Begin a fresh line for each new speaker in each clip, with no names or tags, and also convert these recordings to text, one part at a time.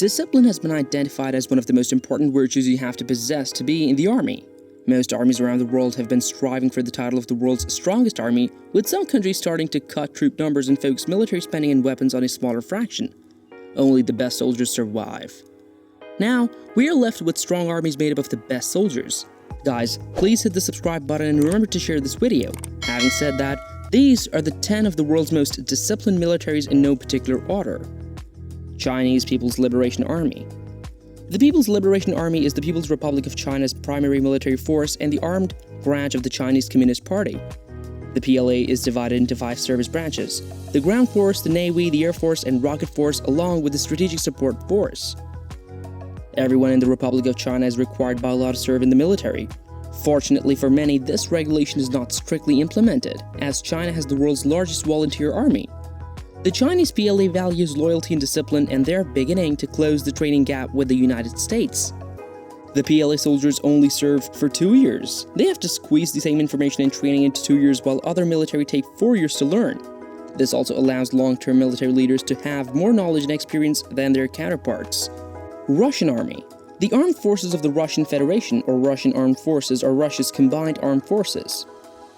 Discipline has been identified as one of the most important virtues you have to possess to be in the army. Most armies around the world have been striving for the title of the world's strongest army, with some countries starting to cut troop numbers and focus military spending and weapons on a smaller fraction. Only the best soldiers survive. Now, we are left with strong armies made up of the best soldiers. Guys, please hit the subscribe button and remember to share this video. Having said that, these are the 10 of the world's most disciplined militaries in no particular order. Chinese People's Liberation Army. The People's Liberation Army is the People's Republic of China's primary military force and the armed branch of the Chinese Communist Party. The PLA is divided into 5 service branches: the Ground Force, the Navy, the Air Force, and Rocket Force, along with the Strategic Support Force. Everyone in the Republic of China is required by law to serve in the military. Fortunately for many, this regulation is not strictly implemented, as China has the world's largest volunteer army. The Chinese PLA values loyalty and discipline, and they're beginning to close the training gap with the United States. The PLA soldiers only serve for 2 years. They have to squeeze the same information and training into 2 years, while other military take 4 years to learn. This also allows long-term military leaders to have more knowledge and experience than their counterparts. Russian Army. The armed forces of the Russian Federation, or Russian Armed Forces, are Russia's combined armed forces.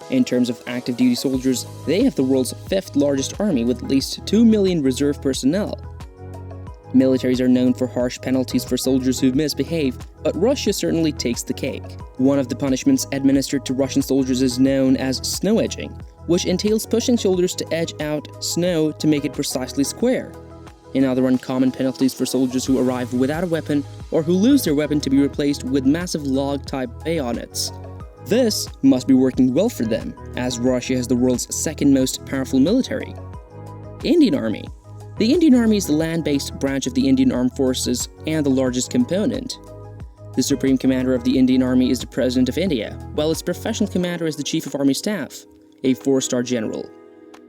In terms of active duty soldiers, they have the world's 5th largest army with at least 2 million reserve personnel. Militaries are known for harsh penalties for soldiers who misbehave, but Russia certainly takes the cake. One of the punishments administered to Russian soldiers is known as snow edging, which entails pushing soldiers to edge out snow to make it precisely square. Another uncommon penalties for soldiers who arrive without a weapon or who lose their weapon to be replaced with massive log-type bayonets. This must be working well for them, as Russia has the world's 2nd most powerful military. Indian Army. The Indian Army is the land-based branch of the Indian Armed Forces and the largest component. The Supreme Commander of the Indian Army is the President of India, while its professional commander is the Chief of Army Staff, a 4-star general.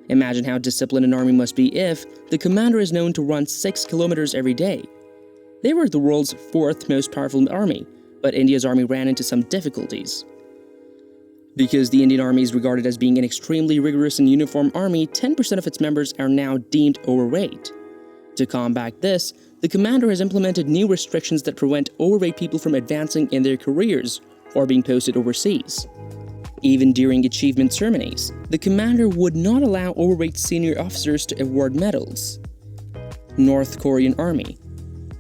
Imagine how disciplined an army must be if the commander is known to run 6 kilometers every day. They were the world's 4th most powerful army, but India's army ran into some difficulties. Because the Indian Army is regarded as being an extremely rigorous and uniform army, 10% of its members are now deemed overweight. To combat this, the commander has implemented new restrictions that prevent overweight people from advancing in their careers or being posted overseas. Even during achievement ceremonies, the commander would not allow overweight senior officers to award medals. North Korean Army.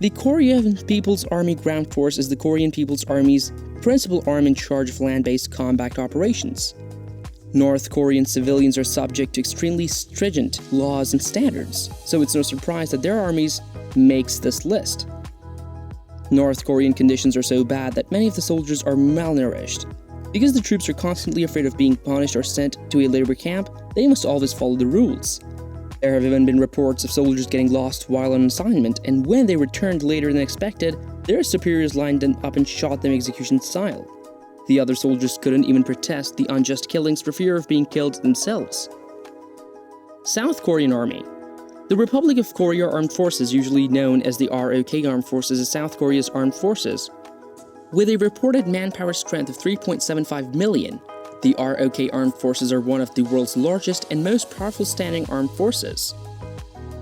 The Korean People's Army Ground Force is the Korean People's Army's principal arm in charge of land-based combat operations. North Korean civilians are subject to extremely stringent laws and standards, so it's no surprise that their armies makes this list. North Korean conditions are so bad that many of the soldiers are malnourished. Because the troops are constantly afraid of being punished or sent to a labor camp, they must always follow the rules. There have even been reports of soldiers getting lost while on assignment, and when they returned later than expected, their superiors lined them up and shot them execution style. The other soldiers couldn't even protest the unjust killings for fear of being killed themselves. South Korean Army. The Republic of Korea Armed Forces, usually known as the ROK Armed Forces, is South Korea's armed forces. With a reported manpower strength of 3.75 million, the ROK Armed Forces are one of the world's largest and most powerful standing armed forces.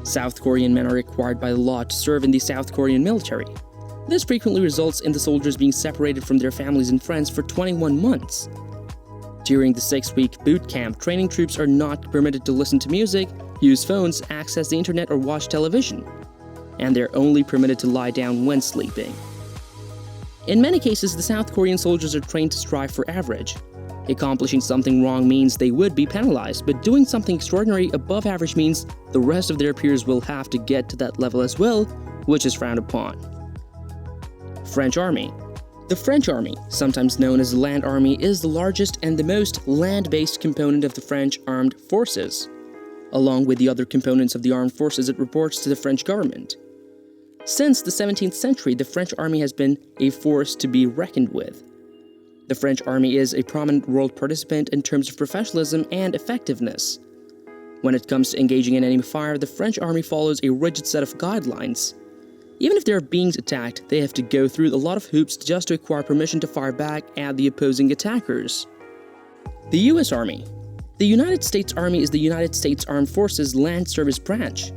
South Korean men are required by law to serve in the South Korean military. This frequently results in the soldiers being separated from their families and friends for 21 months. During the 6-week boot camp, training troops are not permitted to listen to music, use phones, access the internet, or watch television. And they're only permitted to lie down when sleeping. In many cases, the South Korean soldiers are trained to strive for average. Accomplishing something wrong means they would be penalized, but doing something extraordinary above average means the rest of their peers will have to get to that level as well, which is frowned upon. French Army. The French Army, sometimes known as the Land Army, is the largest and the most land-based component of the French armed forces. Along with the other components of the armed forces, it reports to the French government. Since the 17th century, the French Army has been a force to be reckoned with. The French Army is a prominent world participant in terms of professionalism and effectiveness. When it comes to engaging in enemy fire, the French Army follows a rigid set of guidelines. Even if they are being attacked, they have to go through a lot of hoops just to acquire permission to fire back at the opposing attackers. The U.S. Army. The United States Army is the United States Armed Forces Land Service branch.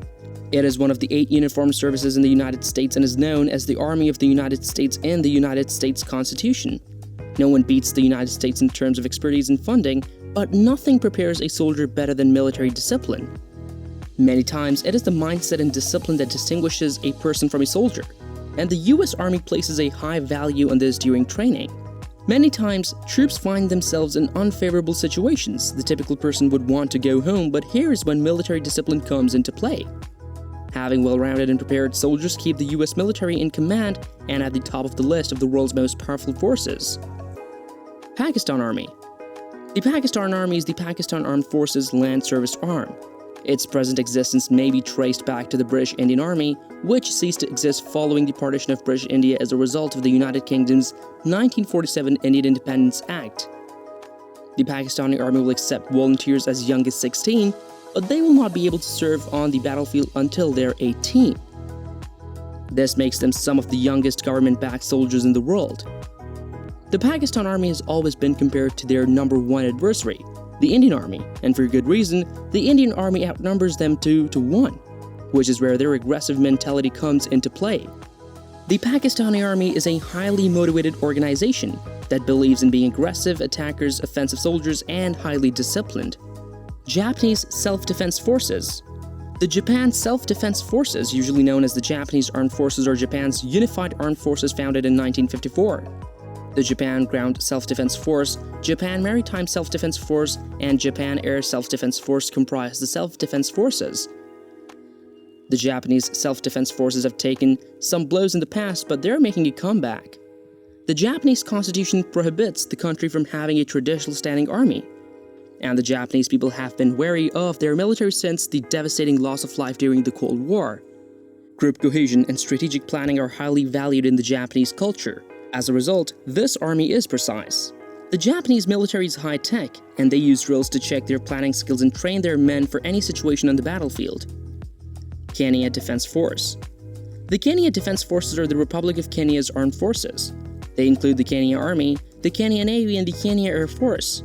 It is one of the 8 uniformed services in the United States and is known as the Army of the United States in the United States Constitution. No one beats the United States in terms of expertise and funding, but nothing prepares a soldier better than military discipline. Many times, it is the mindset and discipline that distinguishes a person from a soldier, and the US Army places a high value on this during training. Many times, troops find themselves in unfavorable situations. The typical person would want to go home, but here is when military discipline comes into play. Having well-rounded and prepared soldiers keep the US military in command and at the top of the list of the world's most powerful forces. Pakistan Army. The Pakistan Army is the Pakistan Armed Forces Land Service Arm. Its present existence may be traced back to the British Indian Army, which ceased to exist following the partition of British India as a result of the United Kingdom's 1947 Indian Independence Act. The Pakistani Army will accept volunteers as young as 16, but they will not be able to serve on the battlefield until they're 18. This makes them some of the youngest government-backed soldiers in the world. The Pakistan Army has always been compared to their number one adversary, the Indian Army, and for good reason. The Indian Army outnumbers them 2 to 1, which is where their aggressive mentality comes into play. The Pakistani Army is a highly motivated organization that believes in being aggressive attackers, offensive soldiers, and highly disciplined. Japanese Self-Defense Forces. The Japan Self-Defense Forces, usually known as the Japanese Armed Forces or Japan's Unified Armed Forces, founded in 1954. The Japan Ground Self-Defense Force, Japan Maritime Self-Defense Force, and Japan Air Self-Defense Force comprise the self-defense forces. The Japanese Self-Defense Forces have taken some blows in the past, but they're making a comeback. The Japanese Constitution prohibits the country from having a traditional standing army, and the Japanese people have been wary of their military since the devastating loss of life during the Cold War. Group cohesion and strategic planning are highly valued in the Japanese culture. As a result, this army is precise. The Japanese military is high-tech, and they use drills to check their planning skills and train their men for any situation on the battlefield. Kenya Defense Force. The Kenya Defense Forces are the Republic of Kenya's armed forces. They include the Kenya Army, the Kenya Navy, and the Kenya Air Force.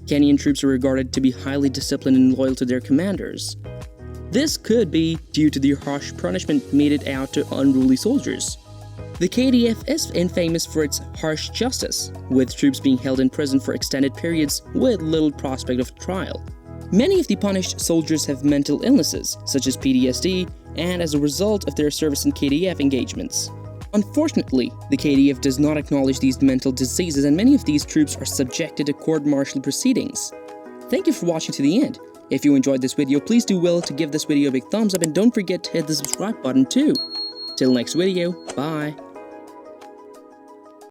Kenyan troops are regarded to be highly disciplined and loyal to their commanders. This could be due to the harsh punishment meted out to unruly soldiers. The KDF is infamous for its harsh justice, with troops being held in prison for extended periods with little prospect of trial. Many of the punished soldiers have mental illnesses, such as PTSD, and as a result of their service in KDF engagements. Unfortunately, the KDF does not acknowledge these mental diseases, and many of these troops are subjected to court-martial proceedings. Thank you for watching to the end. If you enjoyed this video, please do well to give this video a big thumbs up, and don't forget to hit the subscribe button too. Till next video, bye.